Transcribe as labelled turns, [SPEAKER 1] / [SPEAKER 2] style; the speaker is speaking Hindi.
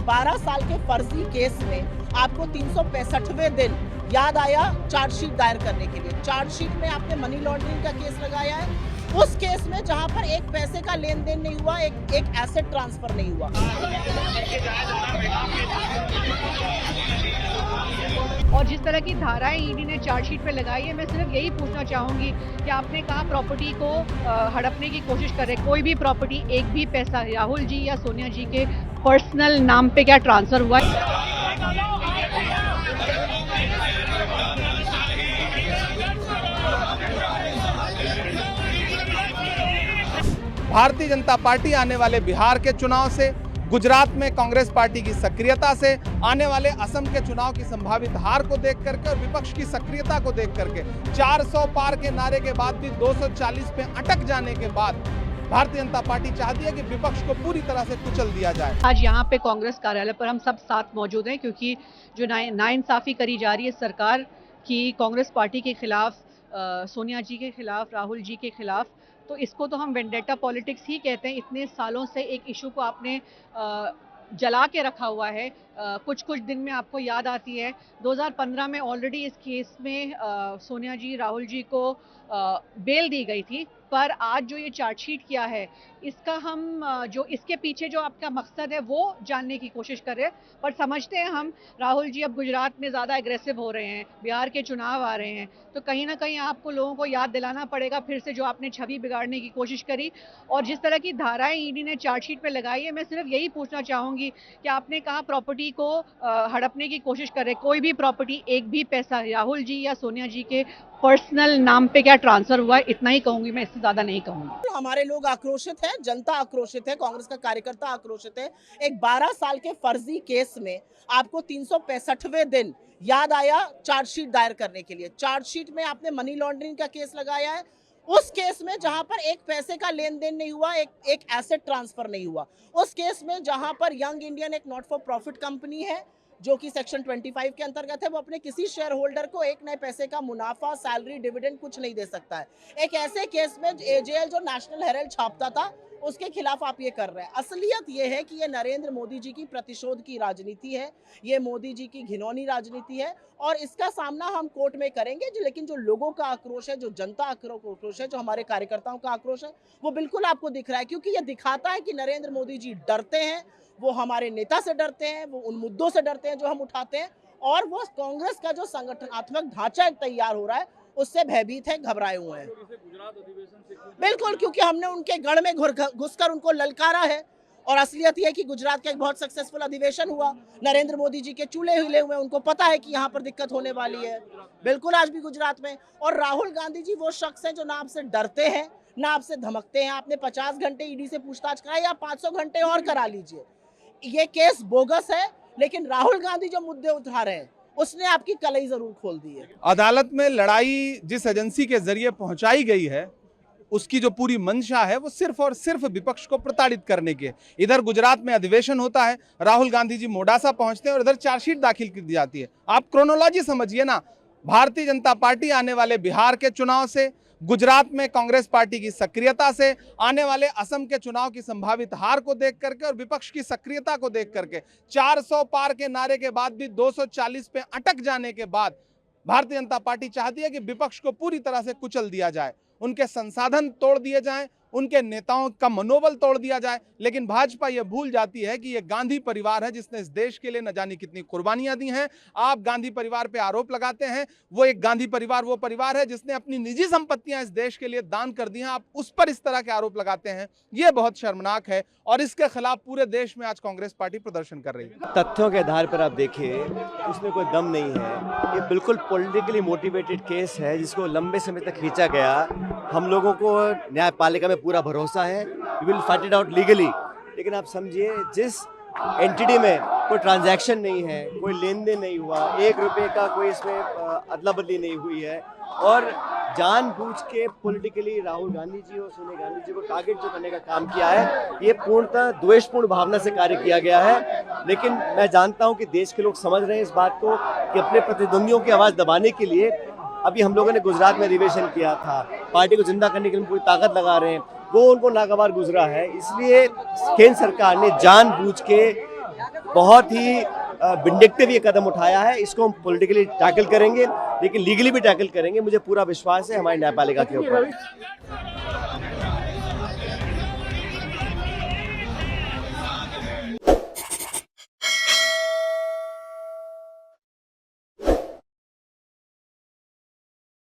[SPEAKER 1] 12 साल के फर्जी केस में आपको 365वें दिन याद आया चार्जशीट दायर करने के लिए। चार्जशीट में आपने मनी लॉन्ड्रिंग का केस लगाया है, उस केस में जहां पर एक पैसे का लेन देन नहीं हुआ, एक एसेट ट्रांसफर नहीं हुआ।
[SPEAKER 2] और जिस तरह की धाराएं ईडी ने चार्जशीट पे लगाई है, मैं सिर्फ यही पूछना चाहूंगी कि आपने कहा प्रॉपर्टी को हड़पने की कोशिश कर रहे, कोई भी प्रॉपर्टी, एक भी पैसा राहुल जी या सोनिया जी के पर्सनल नाम पे क्या ट्रांसफर हुआ है?
[SPEAKER 3] भारतीय जनता पार्टी आने वाले बिहार के चुनाव से, गुजरात में कांग्रेस पार्टी की सक्रियता से, आने वाले असम के चुनाव की संभावित हार को देख करके और विपक्ष की सक्रियता को देख करके 400 पार के नारे के बाद भी 240 पे अटक जाने के बाद भारतीय जनता पार्टी चाहती है कि विपक्ष को पूरी तरह से कुचल दिया जाए।
[SPEAKER 2] आज यहाँ पे कांग्रेस कार्यालय पर हम सब साथ मौजूद हैं, क्योंकि जो नाइंसाफी करी जा रही है सरकार की कांग्रेस पार्टी के खिलाफ, सोनिया जी के खिलाफ, राहुल जी के खिलाफ, तो इसको तो हम वेंडेटा पॉलिटिक्स ही कहते हैं। इतने सालों से एक इशू को आपने जला के रखा हुआ है। कुछ दिन में आपको याद आती है 2015 में ऑलरेडी इस केस में सोनिया जी, राहुल जी को बेल दी गई थी, पर आज जो ये चार्जशीट किया है, इसका हम जो इसके पीछे जो आपका मकसद है वो जानने की कोशिश कर रहे हैं। पर समझते हैं हम, राहुल जी अब गुजरात में ज़्यादा एग्रेसिव हो रहे हैं, बिहार के चुनाव आ रहे हैं, तो कहीं ना कहीं आपको लोगों को याद दिलाना पड़ेगा फिर से जो आपने छवि बिगाड़ने की कोशिश करी। और जिस तरह की धाराएं ईडी ने चार्जशीट पे लगाई है, मैं सिर्फ यही पूछना चाहूँगी कि आपने कहा प्रॉपर्टी को हड़पने की कोशिश कर रहे, कोई भी प्रॉपर्टी, एक भी पैसा राहुल जी या सोनिया जी के पर्सनल नाम पे क्या ट्रांसफर हुआ है, इतना ही कहूंगी मैं, इससे ज्यादा नहीं कहूंगी।
[SPEAKER 1] हमारे लोग आक्रोशित हैं, जनता आक्रोशित है, कांग्रेस का कार्यकर्ता आक्रोशित है। एक 12 साल के फर्जी केस में आपको 365वें दिन याद आया चार्जशीट दायर करने के लिए। चार्जशीट में आपने मनी लॉन्ड्रिंग का केस लगाया है, उस केस में जहां पर एक पैसे का लेन देन नहीं हुआ, एक एसेट ट्रांसफर नहीं हुआ। उस केस में जहां पर यंग इंडियन एक नॉट फॉर प्रॉफिट कंपनी है जो कि सेक्शन 25 के अंतर्गत है, वो अपने किसी शेयर होल्डर को एक नए पैसे का मुनाफा, सैलरी, डिविडेंड कुछ नहीं दे सकता है। एक ऐसे केस में एजेएल जो नेशनल हेराल्ड छापता था, उसके खिलाफ आप ये कर रहे हैं। असलियत ये है कि ये नरेंद्र मोदी जी की प्रतिशोध की राजनीति है, ये मोदी जी की घिनौनी राजनीति है, और इसका सामना हम कोर्ट में करेंगे। लेकिन जो लोगों का आक्रोश है, जो जनता आक्रोश है, जो हमारे कार्यकर्ताओं का आक्रोश है, वो बिल्कुल आपको दिख रहा है, क्योंकि ये दिखाता है कि नरेंद्र मोदी जी डरते हैं, वो हमारे नेता से डरते हैं, वो उन मुद्दों से डरते हैं जो हम उठाते हैं, और वो कांग्रेस का जो संगठनात्मक ढांचा तैयार हो रहा है उससे भयभीत है, घबराए हुए हैं। बिल्कुल, क्योंकि हमने उनके गढ़ में घुसकर उनको ललकारा है। और असलियत यह कि गुजरात का एक बहुत सक्सेसफुल अधिवेशन हुआ, नरेंद्र मोदी जी के चूल्हे हिले हुए, उनको पता है कि यहाँ पर दिक्कत होने वाली है। बिल्कुल, आज भी गुजरात में। और राहुल गांधी जी वो शख्स हैं जो ना आपसे डरते हैं, ना आपसे धमकते हैं। आपने 50 घंटे ईडी से पूछताछ कराई, या 500 घंटे और करा लीजिए। ये केस बोगस है, लेकिन राहुल गांधी जो मुद्दे उठा रहे हैं उसने आपकी कलई जरूर खोल दी है।
[SPEAKER 3] अदालत में लड़ाई जिस एजेंसी के जरिए पहुंचाई गई है, उसकी जो पूरी मंशा है वो सिर्फ और सिर्फ विपक्ष को प्रताड़ित करने की है। इधर गुजरात में अधिवेशन होता है, राहुल गांधी जी मोडासा पहुंचते हैं और इधर चार्जशीट दाखिल की जाती है। आप क्रोनोलॉजी समझिए ना। भारतीय जनता पार्टी आने वाले बिहार के चुनाव से, गुजरात में कांग्रेस पार्टी की सक्रियता से, आने वाले असम के चुनाव की संभावित हार को देख करके और विपक्ष की सक्रियता को देख करके 400 पार के नारे के बाद भी 240 पे अटक जाने के बाद भारतीय जनता पार्टी चाहती है कि विपक्ष को पूरी तरह से कुचल दिया जाए, उनके संसाधन तोड़ दिए जाएं, उनके नेताओं का मनोबल तोड़ दिया जाए। लेकिन भाजपा ये भूल जाती है कि ये गांधी परिवार है जिसने इस देश के लिए न जाने कितनी कुर्बानियां दी हैं। आप गांधी परिवार पे आरोप लगाते हैं, वो एक गांधी परिवार वो परिवार है जिसने अपनी निजी संपत्तियां इस देश के लिए दान कर दी हैं। आप उस पर इस तरह के आरोप लगाते हैं, ये बहुत शर्मनाक है, और इसके खिलाफ पूरे देश में आज कांग्रेस पार्टी प्रदर्शन कर रही है।
[SPEAKER 4] तथ्यों के आधार पर आप देखिए, उसमें कोई दम नहीं है। ये बिल्कुल पॉलिटिकली मोटिवेटेड केस है जिसको लंबे समय तक खींचा गया। हम लोगों को न्यायपालिका में पूरा भरोसा है, we will fight it out legally. लेकिन आप समझिए, जिस एंटिटी में कोई ट्रांजैक्शन नहीं है, कोई लेन देन नहीं हुआ, 1 रुपये का कोई इसमें अदला बदली नहीं हुई है, और जानबूझ के पॉलिटिकली राहुल गांधी जी और सोनिया गांधी जी को टारगेट जो करने का काम किया है, ये पूर्णतः द्वेषपूर्ण भावना से कार्य किया गया है। लेकिन मैं जानता हूं कि देश के लोग समझ रहे हैं इस बात को कि अपने प्रतिद्वंदियों की आवाज़ दबाने के लिए अभी हम लोगों ने गुजरात में अधिवेशन किया था, पार्टी को जिंदा करने के लिए पूरी ताकत लगा रहे हैं, वो उनको नागवार गुजरा है। इसलिए केंद्र सरकार ने जानबूझ के बहुत ही विंडिक्टिव ये कदम उठाया है। इसको हम पॉलिटिकली टैकल करेंगे, लेकिन लीगली भी टैकल करेंगे। मुझे पूरा विश्वास है हमारी न्यायपालिका के ऊपर।